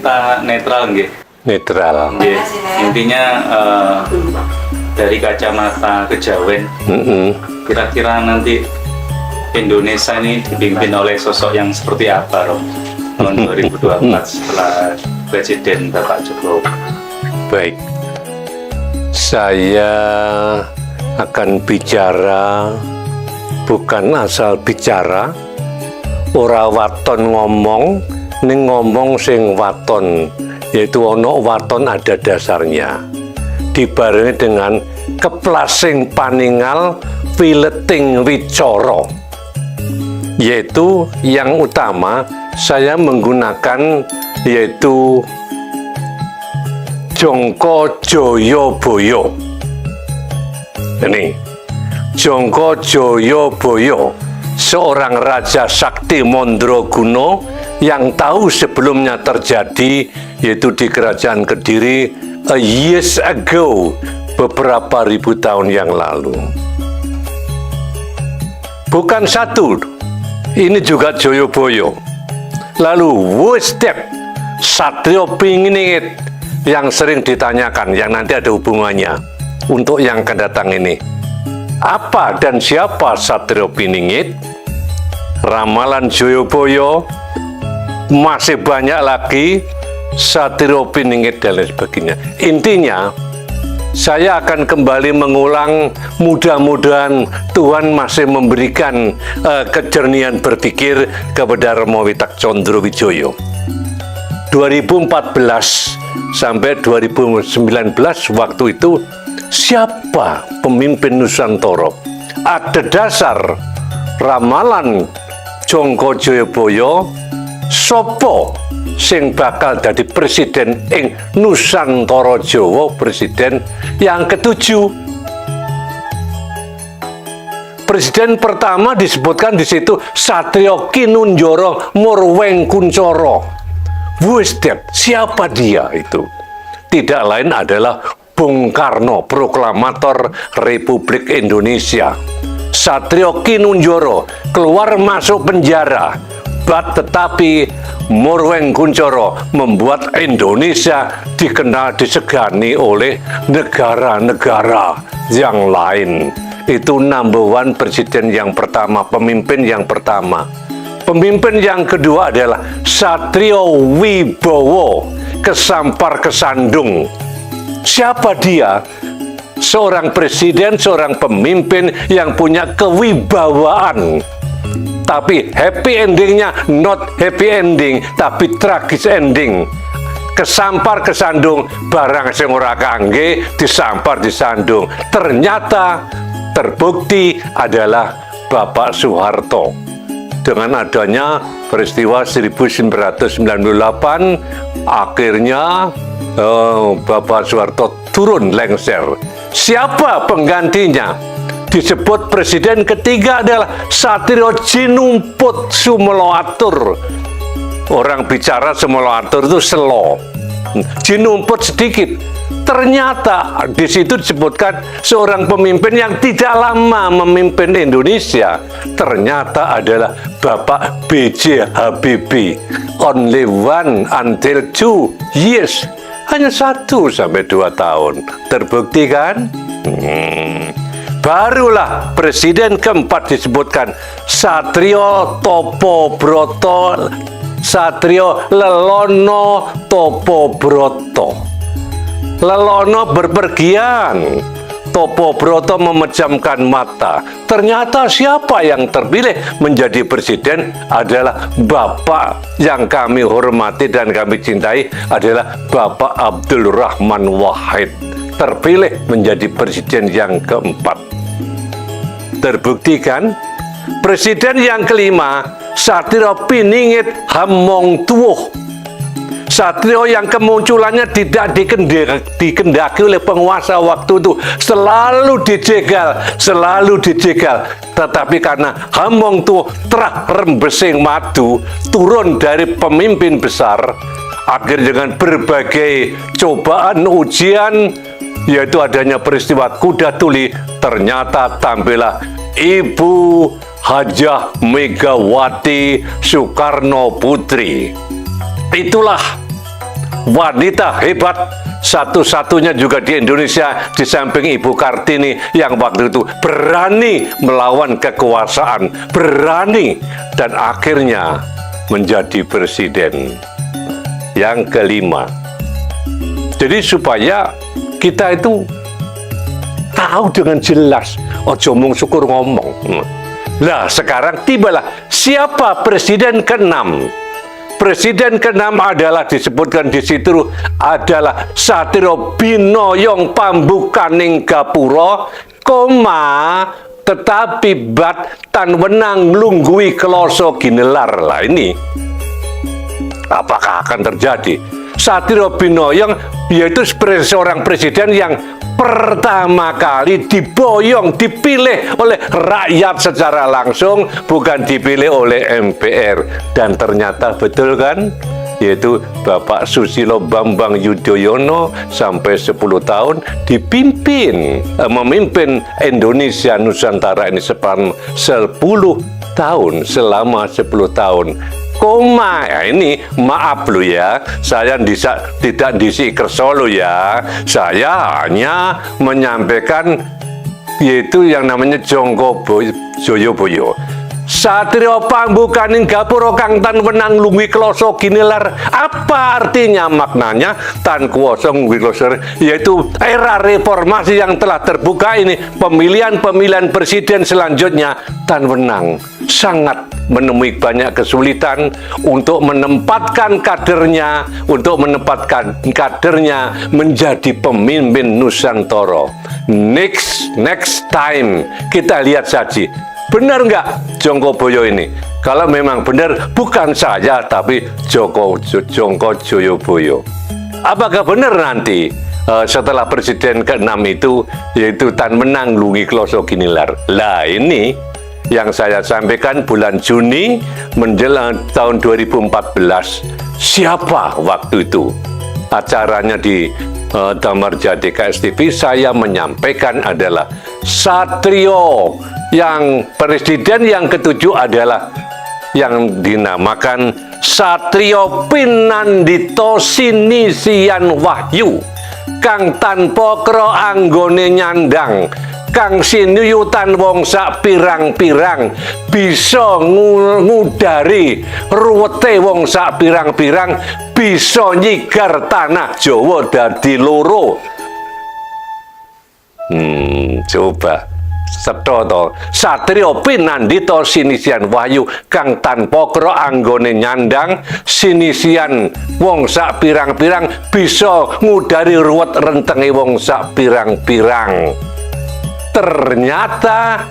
kita netral nggih. Netral. Nggih. Intinya dari kacamata kejawen, kira-kira nanti Indonesia ini dipimpin oleh sosok yang seperti apa, Rob? Tahun 2024 setelah Presiden Bapak Jokowi. Baik, saya akan bicara bukan asal bicara, ora waton ngomong, ning ngomong sing waton, yaitu ono waton ada dasarnya, dibarengi dengan keplasing paningal fileting wicoro, yaitu yang utama saya menggunakan yaitu Jongko Joyoboyo. Ini Jongko Joyoboyo, seorang raja sakti Mondraguna yang tahu sebelumnya terjadi, yaitu di Kerajaan Kediri a years ago, beberapa ribu tahun yang lalu. Bukan satu, ini juga Joyoboyo. Lalu Wustep Satrio Piningit yang sering ditanyakan, yang nanti ada hubungannya untuk yang akan datang ini. Apa dan siapa Satrio Piningit? Ramalan Joyoboyo, masih banyak lagi Satrio Piningit dan lain sebagainya. Intinya, saya akan kembali mengulang, mudah-mudahan Tuhan masih memberikan kejernihan berpikir kepada Romo Witakcondro Wijoyo. 2014 sampai 2019 waktu itu, siapa pemimpin Nusantara? Ada dasar ramalan Jongko Joyoboyo, sopo sing bakal jadi presiden ing Nusantara Jawa, presiden yang ketujuh. Presiden pertama disebutkan di situ Satrio Kinunjoro Murwengkuncoro. Wustep, siapa dia itu? Tidak lain adalah Bung Karno, proklamator Republik Indonesia. Satrio Kinunjoro keluar masuk penjara, tetapi Murwengkuncoro membuat Indonesia dikenal, disegani oleh negara-negara yang lain. Itu number one presiden yang pertama, pemimpin yang pertama. Pemimpin yang kedua adalah Satrio Wibowo Kesampar Kesandung. Siapa dia? Seorang presiden, seorang pemimpin yang punya kewibawaan. Tapi happy endingnya not happy ending, tapi tragis ending. Kesampar kesandung, barang sing ora kangge disampar disandung. Ternyata terbukti adalah Bapak Soeharto. Dengan adanya peristiwa 1998, akhirnya Bapak Soeharto turun lengser. Siapa penggantinya? Disebut presiden ketiga adalah Satrio Jinumput Sumoloatur. Orang bicara Sumoloatur itu selo, Jinumput sedikit. Ternyata di situ disebutkan seorang pemimpin yang tidak lama memimpin Indonesia. Ternyata adalah Bapak B.J. Habibie. Only one until 2 years. Hanya 1 sampai 2 tahun. Terbukti kan? Barulah presiden keempat disebutkan Satrio Topo Broto, Satrio Lelono Topo Broto. Lelono berpergian, Topo Broto memejamkan mata. Ternyata siapa yang terpilih menjadi presiden adalah Bapak yang kami hormati dan kami cintai, adalah Bapak Abdul Rahman Wahid. Terpilih menjadi presiden yang keempat. Terbuktikan presiden yang kelima Satrio Piningit Hamongtuoh. Satrio yang kemunculannya tidak dikendaki oleh penguasa waktu itu, selalu dijegal. Tetapi karena Hamongtuoh terah rembesing madu, turun dari pemimpin besar, akhir dengan berbagai cobaan ujian, yaitu adanya peristiwa kuda tuli, ternyata tampillah Ibu Hajah Megawati Soekarno Putri. Itulah wanita hebat, satu-satunya juga di Indonesia di samping Ibu Kartini yang waktu itu berani melawan kekuasaan, berani, dan akhirnya menjadi presiden. Yang kelima, jadi supaya kita itu tahu dengan jelas, ojo mung syukur ngomong. Nah, sekarang tibalah siapa presiden ke-6. Presiden ke-6 adalah disebutkan di situ adalah Satrio Binoyong Pambukaning Gapura, tetapi bat tan wenang nglunggui kloso ginelar. Lah ini apakah akan terjadi? Satrio Binoyong yaitu seorang presiden yang pertama kali diboyong, dipilih oleh rakyat secara langsung, bukan dipilih oleh MPR. Dan ternyata betul kan? Yaitu Bapak Susilo Bambang Yudhoyono sampai 10 tahun memimpin Indonesia Nusantara ini selama 10 tahun. Ya ini maaf lo ya, saya tidak disi kerso lo ya, saya hanya menyampaikan yaitu yang namanya Jongko Joyoboyo. Satrio Pambukaning Gapura kang tan wenang lungguhi kloso ginelar. Apa artinya maknanya tan kuwasa lungguhi kloso? Yaitu era reformasi yang telah terbuka ini, pemilihan presiden selanjutnya tan wenang sangat menemui banyak kesulitan untuk menempatkan kadernya menjadi pemimpin Nusantara. Next time kita lihat saja. Benar nggak Jongko Boyo ini? Kalau memang benar, bukan saya, tapi Jongko Joyoboyo. Apakah benar nanti setelah presiden ke-6 itu, yaitu tan menang lungi kloso ginilar? Lah ini yang saya sampaikan bulan Juni menjelang tahun 2014. Siapa waktu itu? Acaranya di Damarjati KSTV, saya menyampaikan adalah Satrio. Yang presiden yang ke-7 adalah yang dinamakan Satrio Pinandito Sinisian Wahyu, kang tanpa kro anggone nyandang, kang sinuyutan wong sak pirang-pirang, bisa ngudari ruwete wong sak pirang-pirang, bisa nyigar tanah Jawa dadi loro. Coba Setoto Satrio Pinandito Sinisian Wahyu kang tanpa kro anggone nyandang, sinisian wong sak pirang-pirang, bisa ngudari ruwet rentenge wong sak pirang-pirang. Ternyata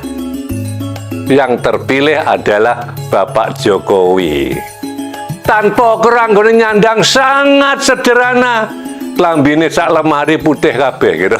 yang terpilih adalah Bapak Jokowi. Tanpa kro anggone nyandang sangat sederhana, lambine sak lemari putih kabeh gitu.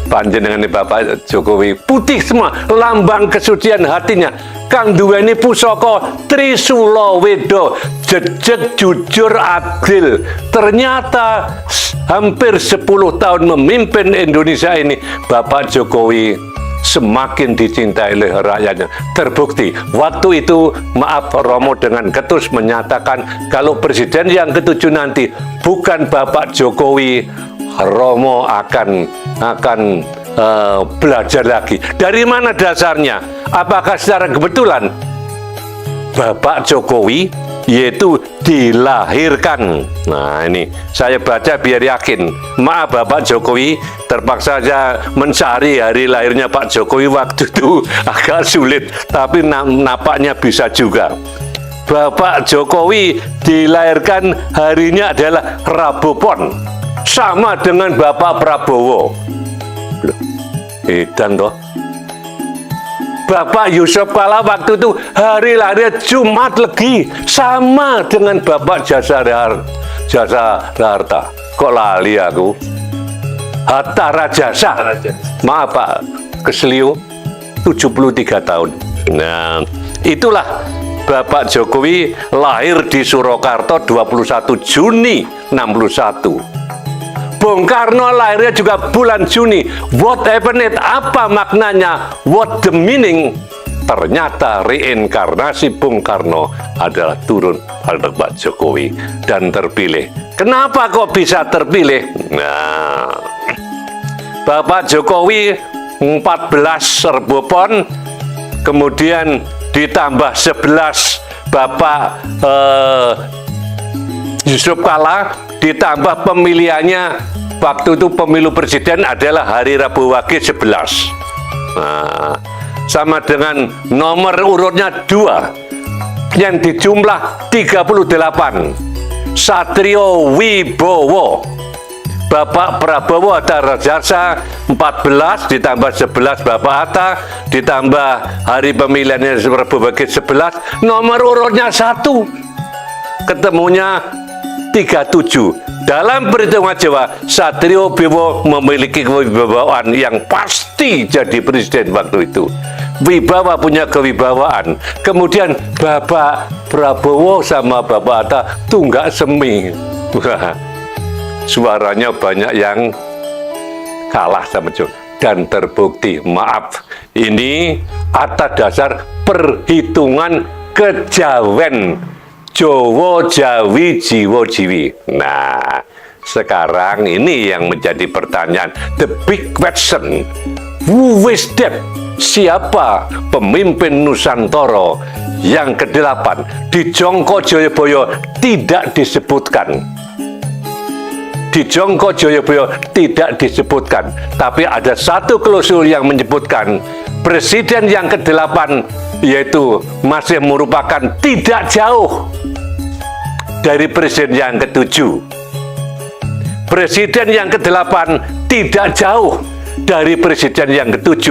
Panjenengan Bapak Jokowi putih semua, lambang kesucian hatinya. Kang duweni pusaka Trisula Weda, jejeg jujur adil. Ternyata hampir 10 tahun memimpin Indonesia ini, Bapak Jokowi semakin dicintai oleh rakyatnya. Terbukti waktu itu, maaf, Romo dengan ketus menyatakan kalau presiden yang ke-7 nanti bukan Bapak Jokowi, Romo akan belajar lagi. Dari mana dasarnya? Apakah secara kebetulan Bapak Jokowi yaitu dilahirkan? Nah ini saya baca biar yakin. Maaf Bapak Jokowi, terpaksa saya mencari hari lahirnya Pak Jokowi waktu itu agak sulit, tapi nampaknya bisa juga. Bapak Jokowi dilahirkan harinya adalah Rabu Pon, sama dengan Bapak Prabowo. Edan toh. Bapak Yusuf Kala waktu itu hari lahirnya Jumat Legi, sama dengan Bapak Jasa Harta. Kok lali aku? Hatta Rajasa. Maaf Pak, keseliu 73 tahun. Nah, itulah Bapak Jokowi lahir di Surakarta 21 Juni 61. Bung Karno lahirnya juga bulan Juni. What happened? Apa maknanya? What the meaning? ternyata reinkarnasi Bung Karno adalah turun pada Pak Jokowi dan terpilih. Kenapa kok bisa terpilih? Nah, Bapak Jokowi 14 serbopon, kemudian ditambah 11 Bapak Yusuf Kala, ditambah pemilihannya waktu itu pemilu presiden adalah hari Rabu Wage 11. Nah, sama dengan nomor urutnya 2 yang dijumlah 38. Satrio Wibowo, Bapak Prabowo Hatta Rajasa 14, ditambah 11 Bapak Hatta, ditambah hari pemilihannya Rabu Wage 11, nomor urutnya 1, ketemunya 37. Dalam perhitungan Jawa, Satrio Wibowo memiliki kewibawaan yang pasti jadi presiden waktu itu. Wibawa punya kewibawaan. Kemudian Bapak Prabowo sama Bapak Hatta tunggak semi. Wah, suaranya banyak yang kalah sama Jokowi. Dan terbukti, maaf, ini atas dasar perhitungan kejawen. Jowo Jawi Jiwo Jiwi. Nah, sekarang ini yang menjadi pertanyaan, the big question, who is that? Siapa pemimpin Nusantara yang ke-8? Di Jongko Joyoboyo tidak disebutkan. Di Jongko Joyoboyo tidak disebutkan, tapi ada satu klausul yang menyebutkan presiden yang ke-8 yaitu masih merupakan tidak jauh dari presiden yang ke-7. Presiden yang ke-8 tidak jauh dari presiden yang ke-7,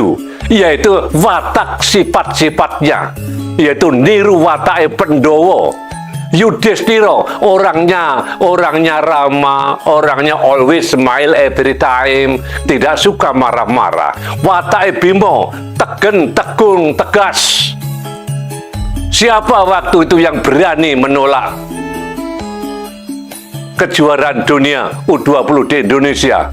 yaitu watak sifat-sifatnya, yaitu niru watake Pendowo. Yudhistira orangnya ramah, orangnya always smile every time, tidak suka marah-marah. Watake Bimo tegen, tegung, tegas. Siapa waktu itu yang berani menolak kejuaraan dunia U20 di Indonesia?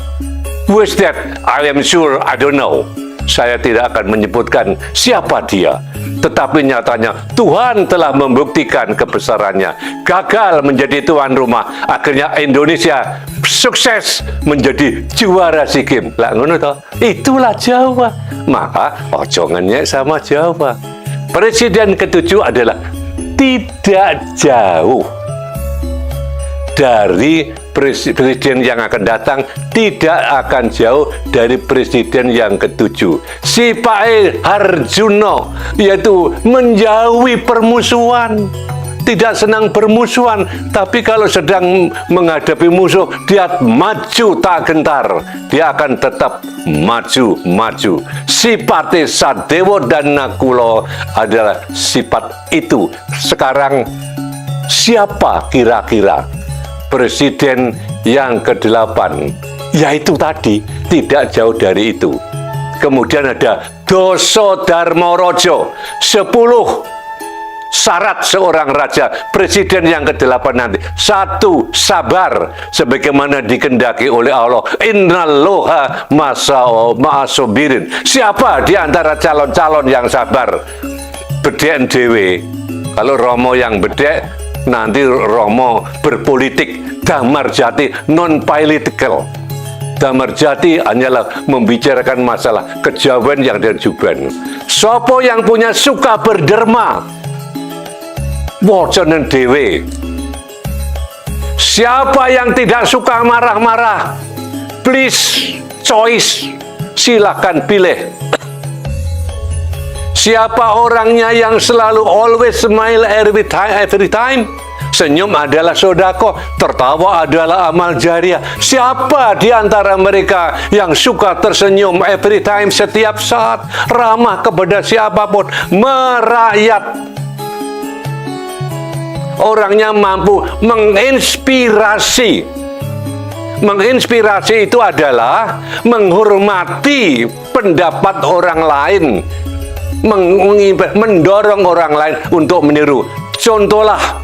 Who is that? I am sure I don't know. Saya tidak akan menyebutkan siapa dia. Tetapi nyatanya Tuhan telah membuktikan kebesarannya. Gagal menjadi tuan rumah, akhirnya Indonesia sukses menjadi juara SEA Games. Lah ngono toh? Itulah Jawa. Maka ojo ngenyek sama Jawa. Presiden ke-7 adalah tidak jauh dari presiden yang akan datang, tidak akan jauh dari presiden yang ke-7. Si Pak Harjuno, yaitu menjauhi permusuhan, tidak senang bermusuhan, tapi kalau sedang menghadapi musuh, dia maju tak gentar, dia akan tetap maju. Sifatnya Sadewo dan Nakulo adalah sifat itu. Sekarang siapa kira-kira presiden yang ke-8? Yaitu tadi, tidak jauh dari itu. Kemudian ada Doso Darmorojo, 10 syarat seorang raja, presiden yang ke-8 nanti. 1, sabar, sebagaimana dikehendaki oleh Allah. Innallaha ma'asobirin. Siapa di antara calon-calon yang sabar? Bedek dewe. Kalau Romo yang bedek, nanti Romo berpolitik. Damar Jati non-political. Damar Jati hanyalah membicarakan masalah kejawen yang dan juben. Sopo yang punya suka berderma, woconen dewe. Siapa yang tidak suka marah-marah, please choice, silakan pilih. Siapa orangnya yang selalu always smile every time? Senyum adalah sodako, tertawa adalah amal jariah. Siapa di antara mereka yang suka tersenyum every time, setiap saat, ramah kepada siapapun, merakyat? Orangnya mampu menginspirasi. Menginspirasi itu adalah menghormati pendapat orang lain, mendorong orang lain untuk meniru. Contohlah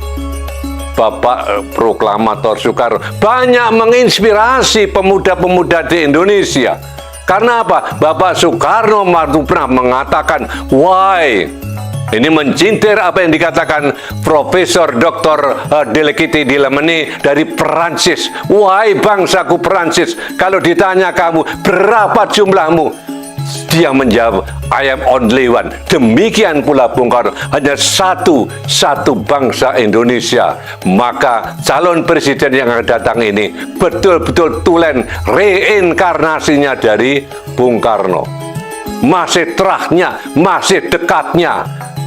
Bapak Proklamator Soekarno banyak menginspirasi pemuda-pemuda di Indonesia. Karena apa? Bapak Soekarno pernah mengatakan, why Ini mencintir apa yang dikatakan Profesor Dr. Delekiti Dilemeni dari Perancis. Wahai bangsaku Perancis, kalau ditanya kamu berapa jumlahmu, dia menjawab, I am only one. Demikian pula Bung Karno, hanya satu bangsa Indonesia. Maka calon presiden yang akan datang ini betul-betul tulen reinkarnasinya dari Bung Karno. Masih terahnya, masih dekatnya,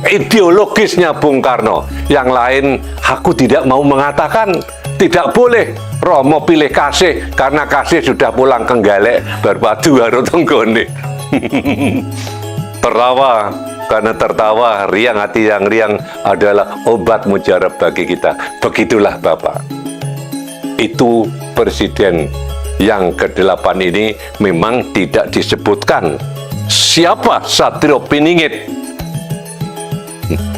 ideologisnya Bung Karno. Yang lain aku tidak mau mengatakan. Tidak boleh Romo pilih Kasih, karena Kasih sudah pulang ke Galek berpadu karo tenggone. Tertawa, karena tertawa riang hati yang riang adalah obat mujarab bagi kita. Begitulah Bapak. Itu presiden yang ke-8 ini memang tidak disebutkan siapa Satrio Piningit.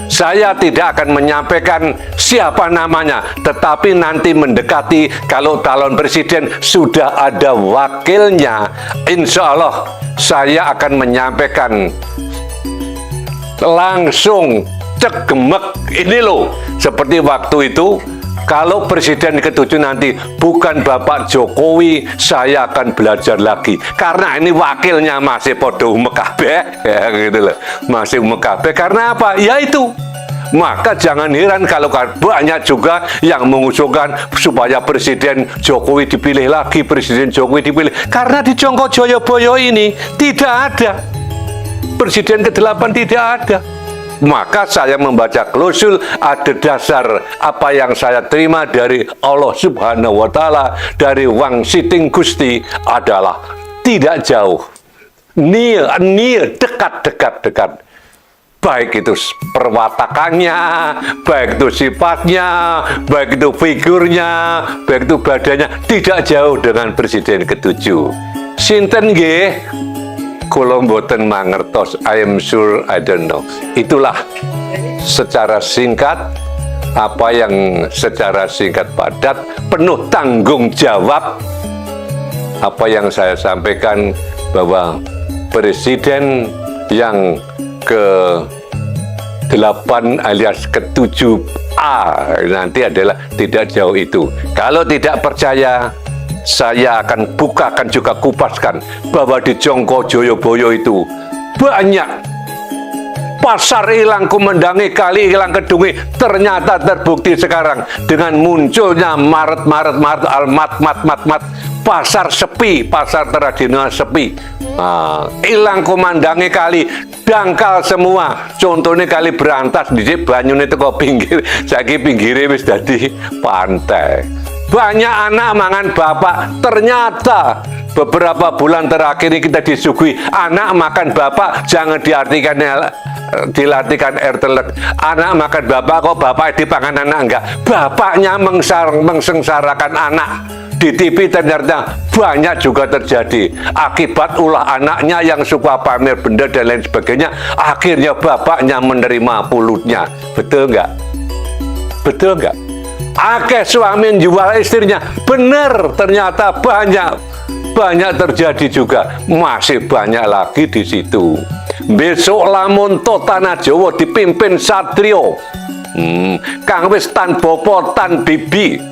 Saya tidak akan menyampaikan siapa namanya, tetapi nanti mendekati kalau calon presiden sudah ada wakilnya, insya Allah saya akan menyampaikan langsung cegemek ini loh. Seperti waktu itu, kalau presiden ke-7 nanti bukan Bapak Jokowi, saya akan belajar lagi. Karena ini wakilnya masih podo Mekabe, ya gitu loh. Masih Mekabe, karena apa? Ya itu. Maka jangan heran kalau banyak juga yang mengusulkan supaya Presiden Jokowi dipilih lagi, Presiden Jokowi dipilih. Karena di Jongko Joyoboyo ini tidak ada. Presiden ke-8 tidak ada. Maka saya membaca klausul ada dasar apa yang saya terima dari Allah Subhanahu wa Ta'ala, dari Wang Siting Gusti adalah tidak jauh, near, dekat. Baik itu perwatakannya, baik itu sifatnya, baik itu figurnya, baik itu badannya, tidak jauh dengan Presiden ke-7. Sinten nggih? Kula mboten mangertos, I am sure I don't know. Itulah secara singkat apa yang secara singkat padat penuh tanggung jawab apa yang saya sampaikan, bahwa presiden yang ke-8 alias ke-7A nanti adalah tidak jauh itu. Kalau tidak percaya, saya akan bukakan juga kupaskan bahwa di Jongko Joyoboyo itu banyak pasar ilang kumendangi, kali ilang kedungi. Ternyata terbukti sekarang dengan munculnya Maret pasar sepi, pasar tradisional sepi. Ilang kumandangi kali dangkal semua. Contohnya kali Berantas di banyune teko pinggir, saiki pinggire wis dadi pantai. Banyak anak mangan bapak. Ternyata beberapa bulan terakhir ini kita disuguhi anak makan bapak. Jangan diartikan dilatihkan air telek. Anak makan bapak kok bapak dipangan anak enggak. Bapaknya mengsengsarakan anak. Di TV ternyata banyak juga terjadi akibat ulah anaknya yang suka pamer benda dan lain sebagainya. Akhirnya bapaknya menerima pulutnya. Betul enggak? Betul enggak? Akeh suami jual istrinya. Benar, ternyata banyak terjadi juga. Masih banyak lagi di situ. Besok lamun to tanah Jawa dipimpin satrio, kang wis tan bopo tan bibi,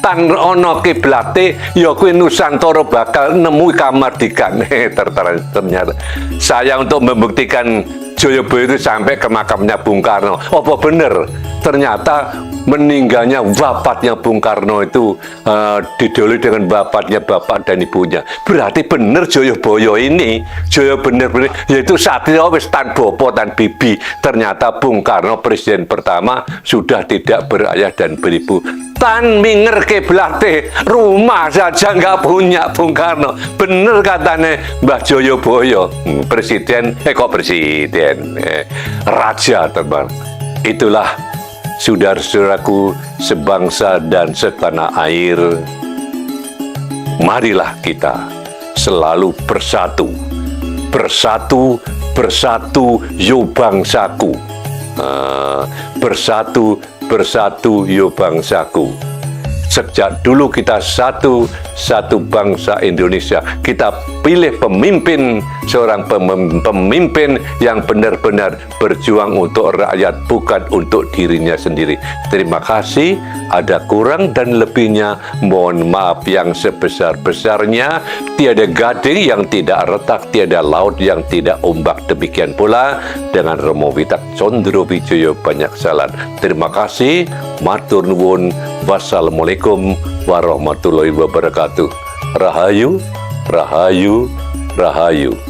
tan ono kiblate, ya kuwi Nusantara bakal nemu kamardikan. Ternyata saya untuk membuktikan Joyoboyo itu sampai ke makamnya Bung Karno. Apa bener? Ternyata meninggalnya, wafatnya Bung Karno itu didahului dengan wafatnya bapak dan ibunya. Berarti bener Joyoboyo ini, bener yaitu satrio wis tan bopo tan bibi. Ternyata Bung Karno presiden pertama sudah tidak berayah dan beribu. Tan minger kiblate, rumah saja nggak punya Bung Karno. Bener katanya Mbah Joyoboyo, raja terbang. Itulah saudara-saudaraku sebangsa dan setanah air. Marilah kita selalu bersatu, yo bangsaku. Bersatu yo bangsaku. Sejak dulu kita satu bangsa Indonesia. Kita pilih pemimpin, seorang pemimpin yang benar-benar berjuang untuk rakyat, bukan untuk dirinya sendiri. Terima kasih. Ada kurang dan lebihnya, mohon maaf yang sebesar-besarnya. Tiada gading yang tidak retak, tiada laut yang tidak ombak. Demikian pula dengan Romo Witak Condro Wijoyo Banyaksalan. Terima kasih. Matur nuwun. Wassalamualaikum warahmatullahi wabarakatuh. Rahayu, rahayu, rahayu.